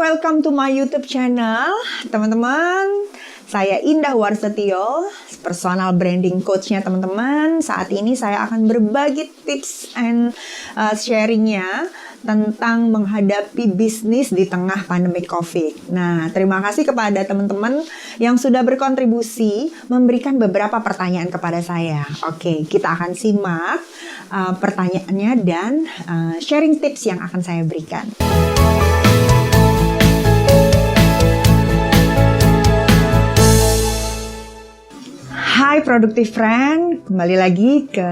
welcome to my YouTube channel, teman-teman. Saya Indah Warsetio, personal branding coach-nya teman-teman. Saat ini saya akan berbagi tips and sharingnya tentang menghadapi bisnis di tengah pandemi COVID. Nah, terima kasih kepada teman-teman yang sudah berkontribusi memberikan beberapa pertanyaan kepada saya. Oke, kita akan simak pertanyaannya dan sharing tips yang akan saya berikan. Hai Productive Friend, kembali lagi ke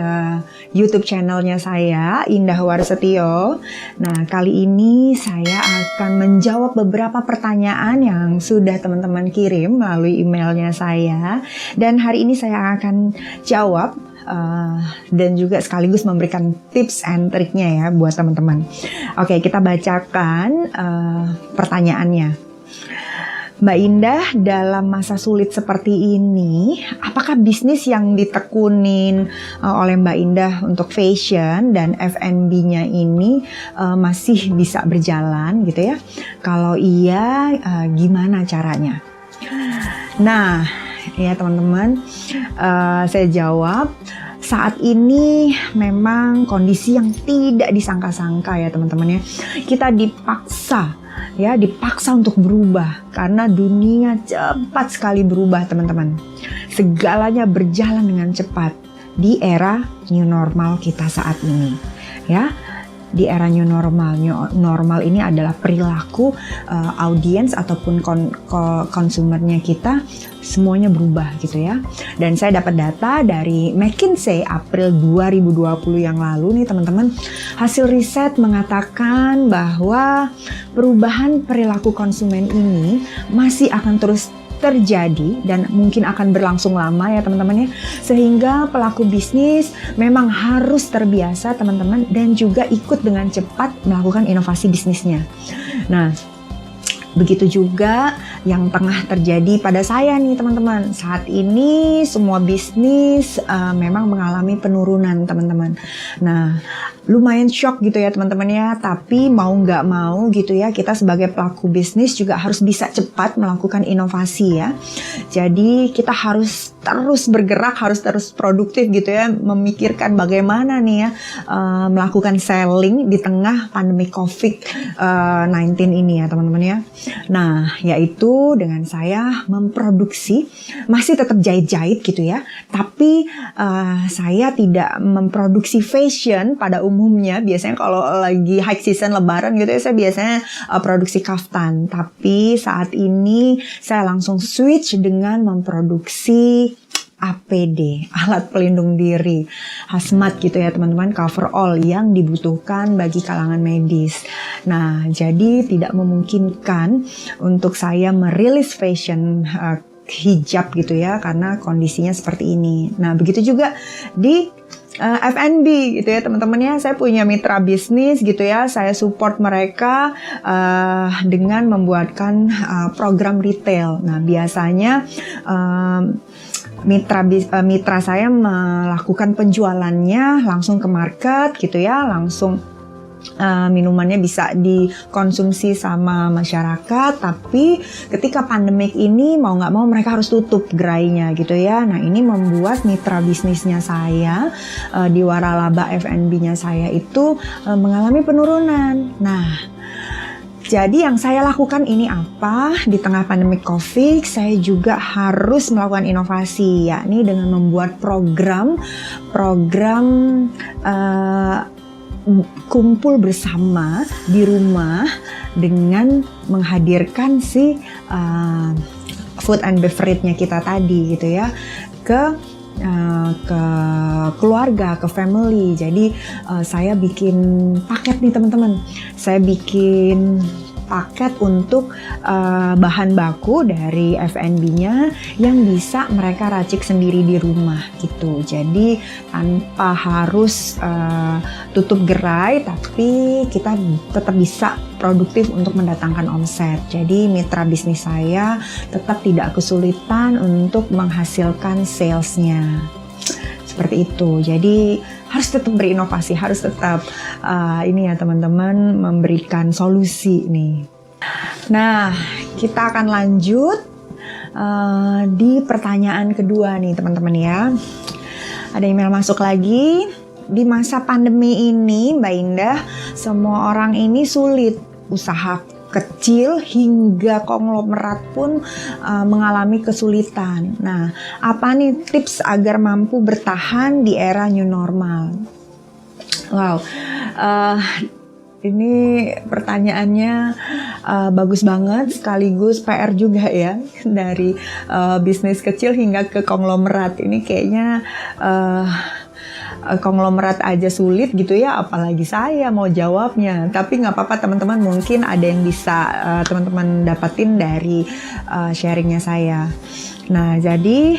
YouTube channelnya saya, Indah Warsetio. Nah, kali ini saya akan menjawab beberapa pertanyaan yang sudah teman-teman kirim melalui emailnya saya. Dan hari ini saya akan jawab dan juga sekaligus memberikan tips and triknya ya buat teman-teman. Oke, kita bacakan pertanyaannya. Mbak Indah, dalam masa sulit seperti ini, apakah bisnis yang ditekunin oleh Mbak Indah untuk fashion dan F&B-nya ini masih bisa berjalan gitu ya? Kalau iya, gimana caranya? Nah, ya teman-teman, saya jawab. Saat ini memang kondisi yang tidak disangka-sangka ya teman-teman ya. Kita dipaksa untuk berubah karena dunia cepat sekali berubah teman-teman. Segalanya berjalan dengan cepat di era new normal kita saat ini ya. Di era new normal ini adalah perilaku audiens ataupun konsumernya kita semuanya berubah gitu ya. Dan saya dapat data dari McKinsey April 2020 yang lalu nih teman-teman. Hasil riset mengatakan bahwa perubahan perilaku konsumen ini masih akan terus terjadi dan mungkin akan berlangsung lama ya teman-teman ya, sehingga pelaku bisnis memang harus terbiasa teman-teman dan juga ikut dengan cepat melakukan inovasi bisnisnya. Nah, begitu juga yang tengah terjadi pada saya nih teman-teman. Saat ini semua bisnis memang mengalami penurunan teman-teman. Nah, lumayan shock gitu ya teman-teman ya. Tapi mau nggak mau gitu ya, kita sebagai pelaku bisnis juga harus bisa cepat melakukan inovasi ya. Jadi kita harus terus bergerak, harus terus produktif gitu ya. Memikirkan bagaimana nih ya melakukan selling di tengah pandemi COVID-19 ini ya teman-teman ya. Nah, yaitu dengan saya memproduksi, masih tetap jahit-jahit gitu ya, tapi saya tidak memproduksi fashion pada umumnya. Biasanya kalau lagi high season lebaran gitu ya, saya biasanya produksi kaftan. Tapi saat ini saya langsung switch dengan memproduksi APD, alat pelindung diri, hazmat gitu ya teman-teman, coverall yang dibutuhkan bagi kalangan medis. Nah, jadi tidak memungkinkan untuk saya merilis fashion hijab gitu ya, karena kondisinya seperti ini. Nah, begitu juga di F&B gitu ya teman-teman ya. Saya punya mitra bisnis gitu ya, saya support mereka dengan membuatkan program retail. Nah, biasanya mitra saya melakukan penjualannya langsung ke market gitu ya, langsung minumannya bisa dikonsumsi sama masyarakat. Tapi ketika pandemik ini mau nggak mau mereka harus tutup gerainya gitu ya. Nah, ini membuat mitra bisnisnya saya di waralaba F&B-nya saya itu mengalami penurunan. Nah, jadi yang saya lakukan ini apa? Di tengah pandemi COVID, saya juga harus melakukan inovasi, yakni dengan membuat program kumpul bersama di rumah dengan menghadirkan si food and beverage-nya kita tadi gitu ya ke keluarga, ke family. Jadi saya bikin paket nih teman-teman. Saya bikin paket untuk bahan baku dari F&B-nya yang bisa mereka racik sendiri di rumah gitu. Jadi tanpa harus tutup gerai, tapi kita tetap bisa produktif untuk mendatangkan omset. Jadi mitra bisnis saya tetap tidak kesulitan untuk menghasilkan salesnya. Seperti itu. Jadi harus tetap berinovasi, harus tetap ini ya teman-teman, memberikan solusi nih. Nah, kita akan lanjut di pertanyaan kedua nih teman-teman ya. Ada email masuk lagi. Di masa pandemi ini, Mbak Indah, semua orang ini sulit. Usaha kecil hingga konglomerat pun mengalami kesulitan. Nah, apa nih tips agar mampu bertahan di era new normal? Wow, ini pertanyaannya bagus banget, sekaligus PR juga ya, dari bisnis kecil hingga ke konglomerat. Ini kayaknya konglomerat aja sulit gitu ya, apalagi saya mau jawabnya. Tapi nggak apa-apa teman-teman, mungkin ada yang bisa teman-teman dapatin dari sharingnya saya. Nah, jadi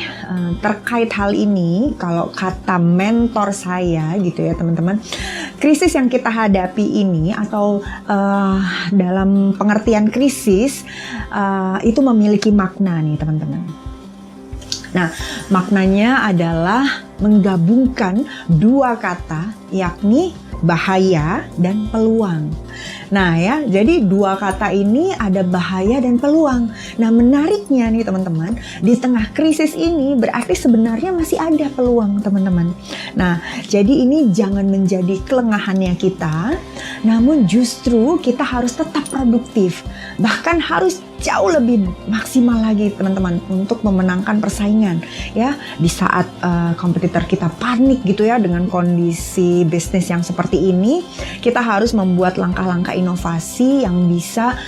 terkait hal ini, kalau kata mentor saya gitu ya teman-teman, krisis yang kita hadapi ini atau dalam pengertian krisis itu memiliki makna nih teman-teman. Nah, maknanya adalah menggabungkan dua kata, yakni bahaya dan peluang. Nah ya, jadi dua kata ini ada bahaya dan peluang. Nah, menariknya nih teman-teman, di tengah krisis ini berarti sebenarnya masih ada peluang teman-teman. Nah, jadi ini jangan menjadi kelengahannya kita, namun justru kita harus tetap produktif. Bahkan harus jauh lebih maksimal lagi teman-teman untuk memenangkan persaingan ya. Di saat kompetitor kita panik gitu ya dengan kondisi bisnis yang seperti ini, kita harus membuat langkah-langkah inovasi yang bisa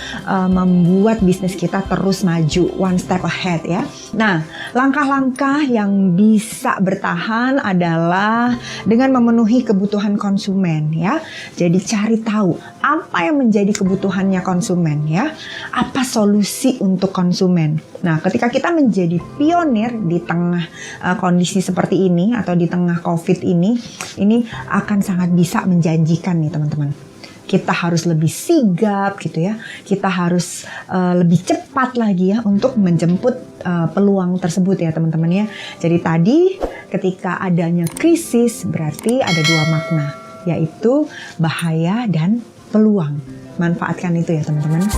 membuat bisnis kita terus maju, one step ahead ya. Nah, langkah-langkah yang bisa bertahan adalah dengan memenuhi kebutuhan konsumen ya. Jadi cari tahu apa yang menjadi kebutuhannya konsumen ya. Apa solusi untuk konsumen. Nah, ketika kita menjadi pionir di tengah kondisi seperti ini atau di tengah COVID ini akan sangat bisa menjanjikan nih teman-teman. Kita harus lebih sigap gitu ya. Kita harus lebih cepat lagi ya untuk menjemput peluang tersebut ya teman-teman ya. Jadi tadi ketika adanya krisis berarti ada dua makna, yaitu bahaya dan peluang. Manfaatkan itu ya teman-teman.